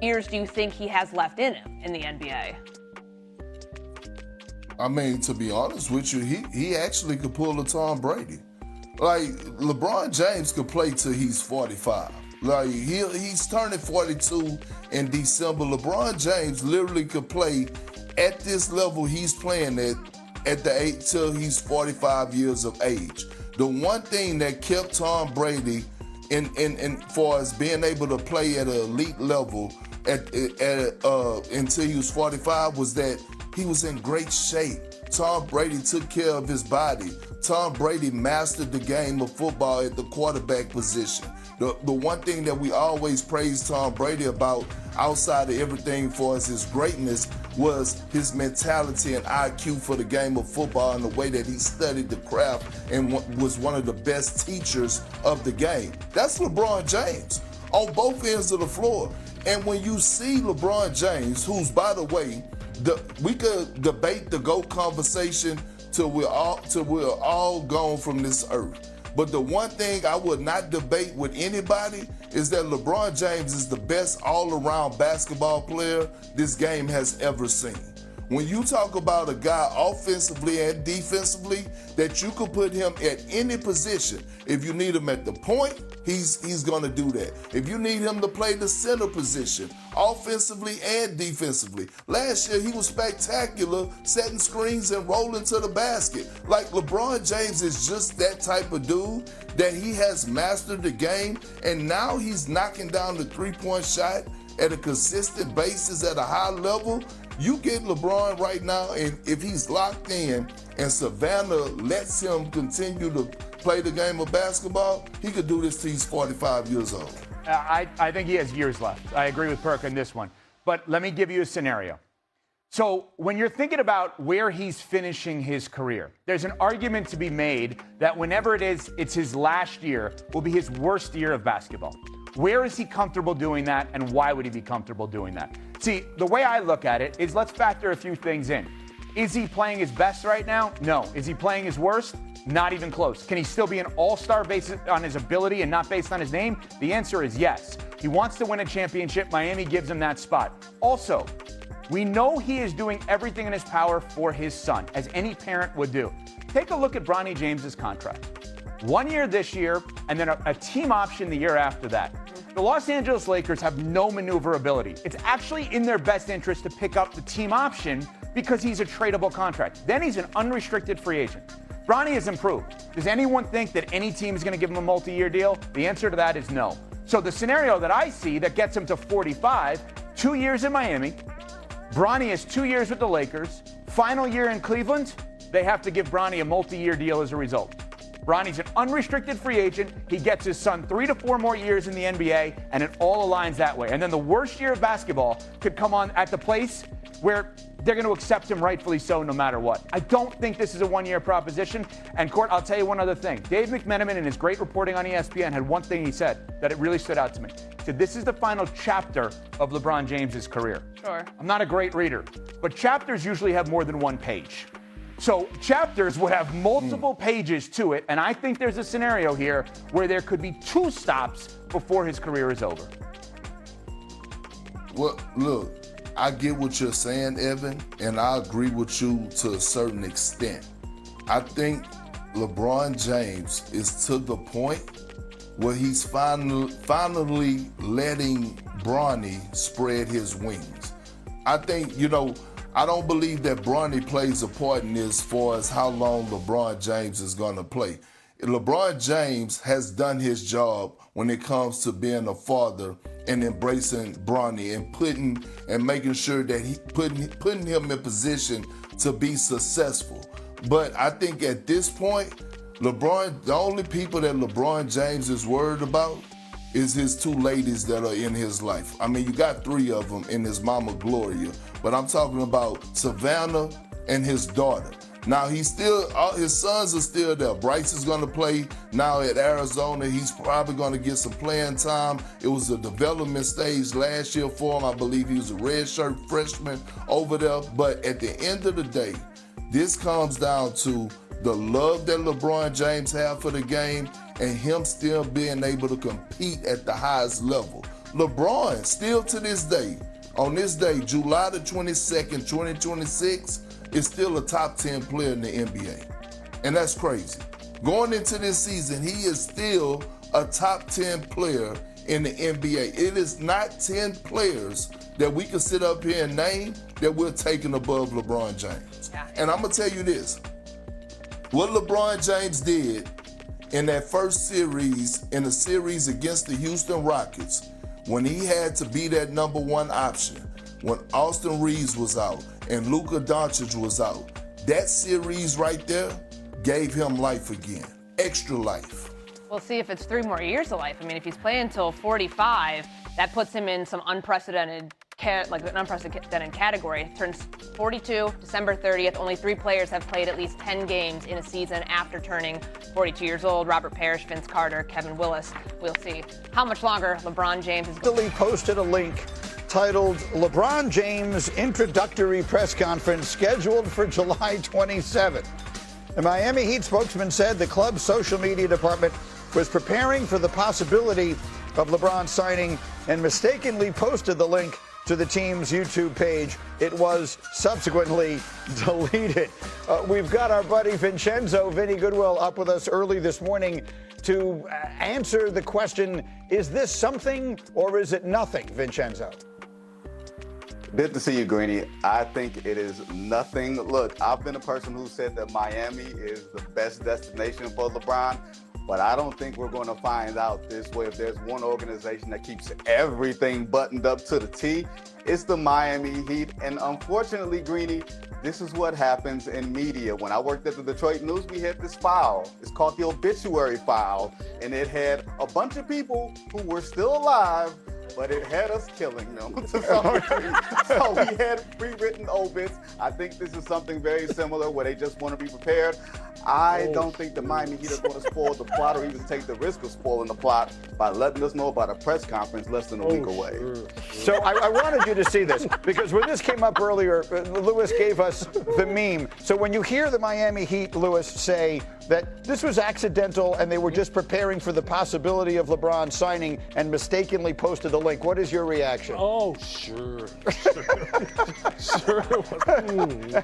years do you think he has left in him in the NBA? I mean, to be honest with you, he actually could pull a Tom Brady. Like, LeBron James could play till he's 45. Like, he's turning 42 in December. LeBron James literally could play at this level he's playing at the age till he's 45 years of age. The one thing that kept Tom Brady in far as being able to play at an elite level until he was 45 was that he was in great shape. Tom Brady took care of his body. Tom Brady mastered the game of football at the quarterback position. The one thing that we always praised Tom Brady about, outside of everything for us, his greatness, was his mentality and IQ for the game of football and the way that he studied the craft and was one of the best teachers of the game. That's LeBron James on both ends of the floor. And when you see LeBron James, who's, by the way, we could debate the GOAT conversation till we're all gone from this earth. But the one thing I would not debate with anybody is that LeBron James is the best all-around basketball player this game has ever seen. When you talk about a guy offensively and defensively, that you could put him at any position. If you need him at the point, he's going to do that. If you need him to play the center position, offensively and defensively. Last year, he was spectacular, setting screens and rolling to the basket. Like, LeBron James is just that type of dude that he has mastered the game, and now he's knocking down the three-point shot at a consistent basis at a high level. You get LeBron right now, and if he's locked in and Savannah lets him continue to play the game of basketball, he could do this till he's 45 years old. I think he has years left. I agree with Perk on this one. But let me give you a scenario. So when you're thinking about where he's finishing his career, there's an argument to be made that whenever it's his last year, will be his worst year of basketball. Where is he comfortable doing that, and why would he be comfortable doing that? See, the way I look at it is, let's factor a few things in. Is he playing his best right now? No. Is he playing his worst? Not even close. Can he still be an all-star based on his ability and not based on his name? The answer is yes. He wants to win a championship. Miami gives him that spot. Also, we know he is doing everything in his power for his son, as any parent would do. Take a look at Bronny James's contract. 1 year this year, and then a team option the year after that. The Los Angeles Lakers have no maneuverability. It's actually in their best interest to pick up the team option because he's a tradable contract. Then he's an unrestricted free agent. Bronny has improved. Does anyone think that any team is going to give him a multi-year deal? The answer to that is no. So the scenario that I see that gets him to 45, 2 years in Miami, Bronny has 2 years with the Lakers, final year in Cleveland, they have to give Bronny a multi-year deal as a result. Bronny's an unrestricted free agent. He gets his son 3 to 4 more years in the NBA, and it all aligns that way. And then the worst year of basketball could come on at the place where they're going to accept him rightfully so no matter what. I don't think this is a one-year proposition. And, Court, I'll tell you one other thing. Dave McMenamin, in his great reporting on ESPN, had one thing he said that it really stood out to me. He said, this is the final chapter of LeBron James's career. Sure. I'm not a great reader, but chapters usually have more than one page. So chapters would have multiple pages to it, and I think there's a scenario here where there could be 2 stops before his career is over. Well, look, I get what you're saying, Evan, and I agree with you to a certain extent. I think LeBron James is to the point where he's finally letting Bronny spread his wings. I think, I don't believe that Bronny plays a part in this as far as how long LeBron James is going to play. LeBron James has done his job when it comes to being a father and embracing Bronny and making sure that he putting him in position to be successful. But I think at this point, the only people that LeBron James is worried about is his 2 ladies that are in his life. I mean, you got 3 of them in his mama Gloria, but I'm talking about Savannah and his daughter. Now, his sons are still there. Bryce is going to play now at Arizona. He's probably going to get some playing time. It was a development stage last year for him. I believe he was a redshirt freshman over there. But at the end of the day, this comes down to the love that LeBron James has for the game and him still being able to compete at the highest level. LeBron, still to this day, on this day, July the 22nd, 2026, is still a top 10 player in the NBA. And that's crazy. Going into this season, he is still a top 10 player in the NBA. It is not 10 players that we can sit up here and name that we're taking above LeBron James. Yeah. And I'm going to tell you this. What LeBron James did in that first series, in the series against the Houston Rockets, when he had to be that number one option, when Austin Reeves was out and Luka Doncic was out, that series right there gave him life again, extra life. We'll see if it's 3 more years of life. I mean, if he's playing until 45, that puts him in some unprecedented category. Turns 42 December 30th. Only 3 players have played at least 10 games in a season after turning 42 years old. Robert Parrish, Vince Carter, Kevin Willis. We'll see how much longer LeBron James is going. Posted a link titled LeBron James Introductory Press Conference scheduled for July 27th. The Miami Heat spokesman said the club's social media department was preparing for the possibility of LeBron signing and mistakenly posted the link to the team's YouTube page. It was subsequently deleted. We've got our buddy Vinny Goodwill up with us early this morning to answer the question, is this something or is it nothing, Vincenzo? Good to see you, Greeny. I think it is nothing. Look, I've been a person who said that Miami is the best destination for LeBron, but I don't think we're going to find out this way. If there's one organization that keeps everything buttoned up to the T, it's the Miami Heat. And unfortunately, Greeny, this is what happens in media. When I worked at the Detroit News, we had this file. It's called the obituary file, and it had a bunch of people who were still alive, but it had us killing them to some degree. So we had pre-written obits. I think this is something very similar where they just want to be prepared. I don't think the Miami Heat are going to spoil the plot or even take the risk of spoiling the plot by letting us know about a press conference less than a week away. So I wanted you to see this because when this came up earlier, Lewis gave us the meme. So when you hear the Miami Heat, Lewis, say that this was accidental and they were just preparing for the possibility of LeBron signing and mistakenly posted the link, what is your reaction? Oh, sure. Sure it was.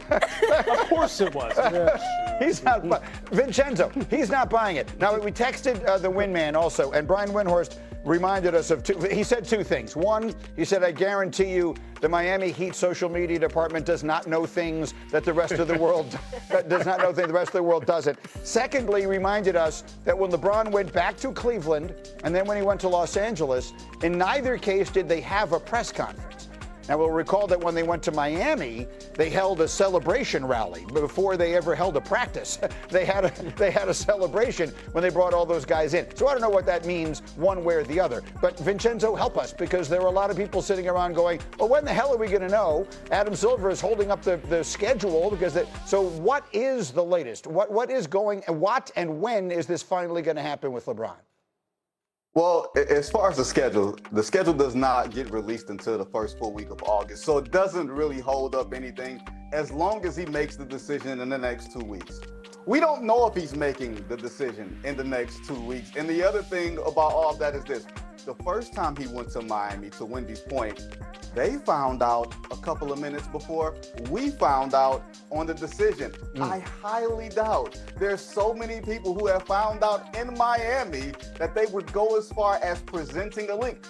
Of course it was. Yeah, sure. He's not, Vincenzo, he's not buying it. Now, we texted the Windman also, and Brian Windhorst reminded us of he said 2 things. One, he said, I guarantee you the Miami Heat social media department does not know things that the rest of the world does not know things the rest of the world doesn't. Secondly, he reminded us that when LeBron went back to Cleveland and then when he went to Los Angeles, in neither case did they have a press conference. Now, we'll recall that when they went to Miami, they held a celebration rally before they ever held a practice. They had a celebration when they brought all those guys in. So I don't know what that means one way or the other. But Vincenzo, help us, because there are a lot of people sitting around going, well, when the hell are we going to know? Adam Silver is holding up the schedule so what is the latest? What is going, and what and when is this finally going to happen with LeBron? Well, as far as the schedule does not get released until the first full week of August. So it doesn't really hold up anything as long as he makes the decision in the next 2 weeks. We don't know if he's making the decision in the next 2 weeks. And the other thing about all of that is this. The first time he went to Miami, to Wendy's point, they found out a couple of minutes before we found out on the decision. I highly doubt there's so many people who have found out in Miami that they would go as far as presenting a link.